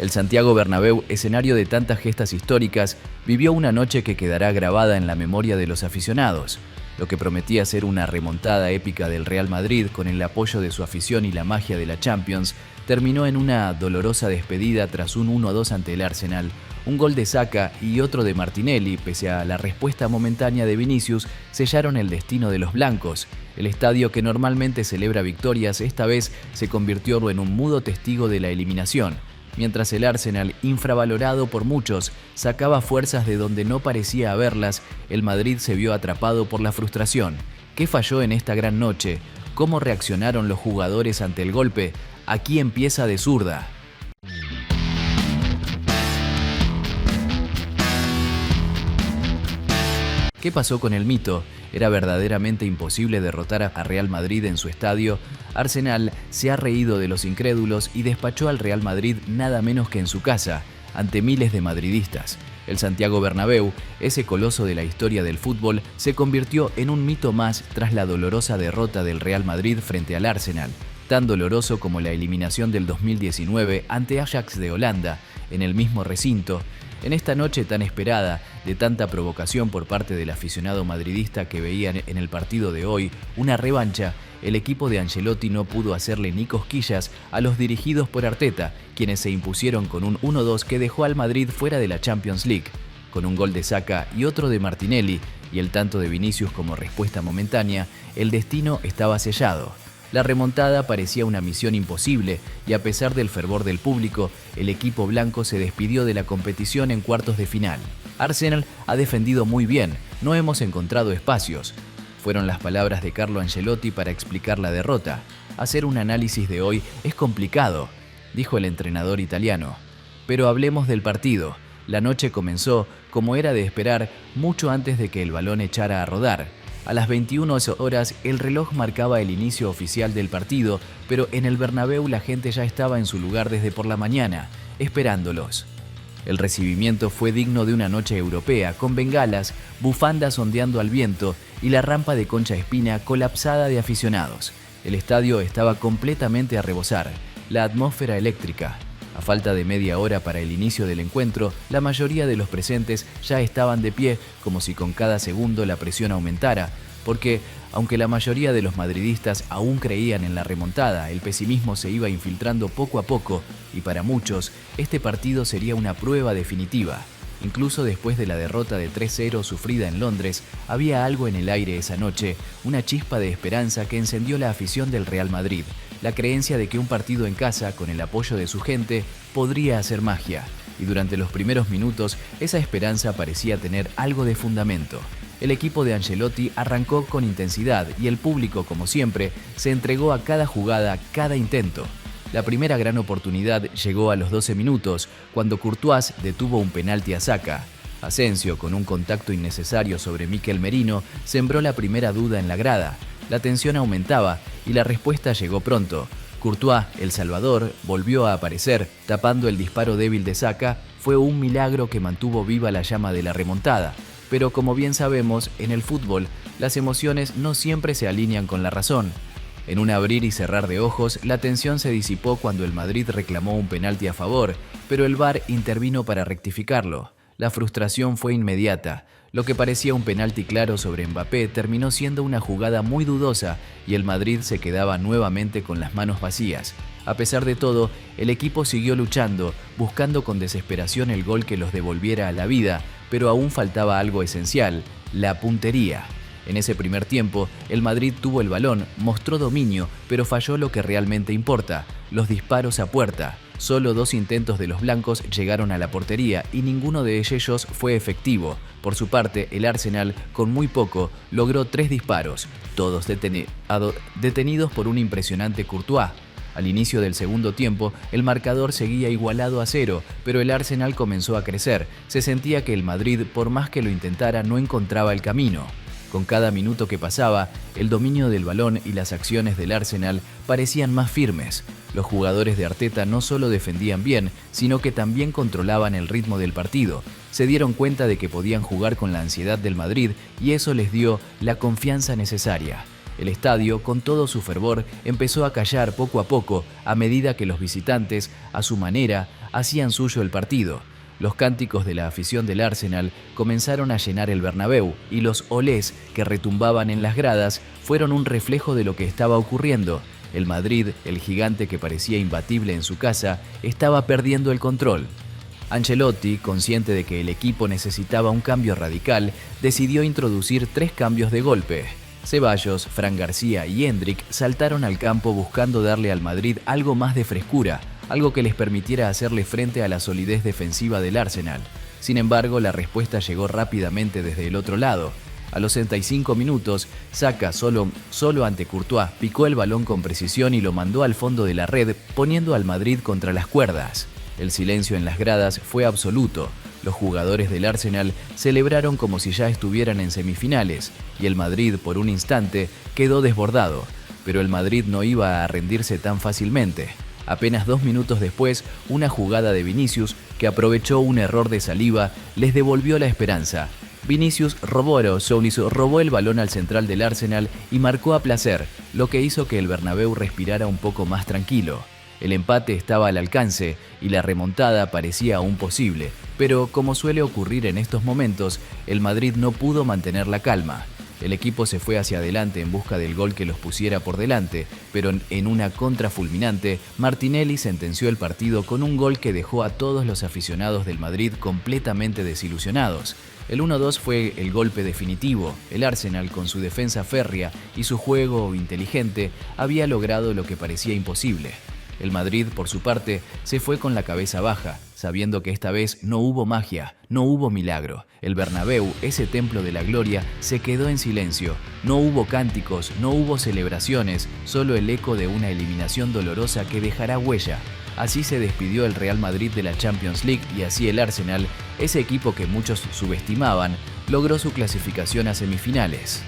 El Santiago Bernabéu, escenario de tantas gestas históricas, vivió una noche que quedará grabada en la memoria de los aficionados. Lo que prometía ser una remontada épica del Real Madrid con el apoyo de su afición y la magia de la Champions, terminó en una dolorosa despedida tras un 1-2 ante el Arsenal. Un gol de Saka y otro de Martinelli, pese a la respuesta momentánea de Vinicius, sellaron el destino de los blancos. El estadio, que normalmente celebra victorias, esta vez se convirtió en un mudo testigo de la eliminación. Mientras el Arsenal, infravalorado por muchos, sacaba fuerzas de donde no parecía haberlas, el Madrid se vio atrapado por la frustración. ¿Qué falló en esta gran noche? ¿Cómo reaccionaron los jugadores ante el golpe? Aquí empieza de zurda. ¿Qué pasó con el mito? ¿Era verdaderamente imposible derrotar a Real Madrid en su estadio? Arsenal se ha reído de los incrédulos y despachó al Real Madrid nada menos que en su casa, ante miles de madridistas. El Santiago Bernabéu, ese coloso de la historia del fútbol, se convirtió en un mito más tras la dolorosa derrota del Real Madrid frente al Arsenal, tan doloroso como la eliminación del 2019 ante Ajax de Holanda, en el mismo recinto. En esta noche tan esperada, de tanta provocación por parte del aficionado madridista que veía en el partido de hoy una revancha, el equipo de Ancelotti no pudo hacerle ni cosquillas a los dirigidos por Arteta, quienes se impusieron con un 1-2 que dejó al Madrid fuera de la Champions League. Con un gol de Saka y otro de Martinelli y el tanto de Vinicius como respuesta momentánea, el destino estaba sellado. La remontada parecía una misión imposible y a pesar del fervor del público, el equipo blanco se despidió de la competición en cuartos de final. Arsenal ha defendido muy bien, no hemos encontrado espacios. Fueron las palabras de Carlo Ancelotti para explicar la derrota. Hacer un análisis de hoy es complicado, dijo el entrenador italiano. Pero hablemos del partido. La noche comenzó, como era de esperar, mucho antes de que el balón echara a rodar. A las 21 horas el reloj marcaba el inicio oficial del partido, pero en el Bernabéu la gente ya estaba en su lugar desde por la mañana, esperándolos. El recibimiento fue digno de una noche europea, con bengalas, bufandas ondeando al viento y la rampa de Concha Espina colapsada de aficionados. El estadio estaba completamente a rebosar, la atmósfera eléctrica. A falta de media hora para el inicio del encuentro, la mayoría de los presentes ya estaban de pie, como si con cada segundo la presión aumentara, porque, aunque la mayoría de los madridistas aún creían en la remontada, el pesimismo se iba infiltrando poco a poco y para muchos, este partido sería una prueba definitiva. Incluso después de la derrota de 3-0 sufrida en Londres, había algo en el aire esa noche, una chispa de esperanza que encendió la afición del Real Madrid, la creencia de que un partido en casa, con el apoyo de su gente, podría hacer magia. Y durante los primeros minutos, esa esperanza parecía tener algo de fundamento. El equipo de Ancelotti arrancó con intensidad y el público, como siempre, se entregó a cada jugada, cada intento. La primera gran oportunidad llegó a los 12 minutos, cuando Courtois detuvo un penalti a Saka. Asensio, con un contacto innecesario sobre Mikel Merino, sembró la primera duda en la grada. La tensión aumentaba y la respuesta llegó pronto. Courtois, el salvador, volvió a aparecer, tapando el disparo débil de Saka. Fue un milagro que mantuvo viva la llama de la remontada. Pero como bien sabemos, en el fútbol, las emociones no siempre se alinean con la razón. En un abrir y cerrar de ojos, la tensión se disipó cuando el Madrid reclamó un penalti a favor, pero el VAR intervino para rectificarlo. La frustración fue inmediata. Lo que parecía un penalti claro sobre Mbappé terminó siendo una jugada muy dudosa y el Madrid se quedaba nuevamente con las manos vacías. A pesar de todo, el equipo siguió luchando, buscando con desesperación el gol que los devolviera a la vida, pero aún faltaba algo esencial: la puntería. En ese primer tiempo, el Madrid tuvo el balón, mostró dominio, pero falló lo que realmente importa: los disparos a puerta. Solo 2 intentos de los blancos llegaron a la portería y ninguno de ellos fue efectivo. Por su parte, el Arsenal, con muy poco, logró 3 disparos, todos detenidos por un impresionante Courtois. Al inicio del segundo tiempo, el marcador seguía igualado a 0, pero el Arsenal comenzó a crecer. Se sentía que el Madrid, por más que lo intentara, no encontraba el camino. Con cada minuto que pasaba, el dominio del balón y las acciones del Arsenal parecían más firmes. Los jugadores de Arteta no solo defendían bien, sino que también controlaban el ritmo del partido. Se dieron cuenta de que podían jugar con la ansiedad del Madrid y eso les dio la confianza necesaria. El estadio, con todo su fervor, empezó a callar poco a poco a medida que los visitantes, a su manera, hacían suyo el partido. Los cánticos de la afición del Arsenal comenzaron a llenar el Bernabéu y los olés que retumbaban en las gradas fueron un reflejo de lo que estaba ocurriendo. El Madrid, el gigante que parecía imbatible en su casa, estaba perdiendo el control. Ancelotti, consciente de que el equipo necesitaba un cambio radical, decidió introducir 3 cambios de golpe. Ceballos, Fran García y Hendrik saltaron al campo buscando darle al Madrid algo más de frescura, algo que les permitiera hacerle frente a la solidez defensiva del Arsenal. Sin embargo, la respuesta llegó rápidamente desde el otro lado. A los 65 minutos, Saka, solo ante Courtois, picó el balón con precisión y lo mandó al fondo de la red, poniendo al Madrid contra las cuerdas. El silencio en las gradas fue absoluto. Los jugadores del Arsenal celebraron como si ya estuvieran en semifinales, y el Madrid, por un instante, quedó desbordado. Pero el Madrid no iba a rendirse tan fácilmente. Apenas 2 minutos después, una jugada de Vinicius, que aprovechó un error de Saliba, les devolvió la esperanza. Vinicius robó el balón al central del Arsenal y marcó a placer, lo que hizo que el Bernabéu respirara un poco más tranquilo. El empate estaba al alcance y la remontada parecía aún posible, pero como suele ocurrir en estos momentos, el Madrid no pudo mantener la calma. El equipo se fue hacia adelante en busca del gol que los pusiera por delante, pero en una contra fulminante, Martinelli sentenció el partido con un gol que dejó a todos los aficionados del Madrid completamente desilusionados. El 1-2 fue el golpe definitivo. El Arsenal, con su defensa férrea y su juego inteligente, había logrado lo que parecía imposible. El Madrid, por su parte, se fue con la cabeza baja, sabiendo que esta vez no hubo magia, no hubo milagro. El Bernabéu, ese templo de la gloria, se quedó en silencio. No hubo cánticos, no hubo celebraciones, solo el eco de una eliminación dolorosa que dejará huella. Así se despidió el Real Madrid de la Champions League y así el Arsenal, ese equipo que muchos subestimaban, logró su clasificación a semifinales.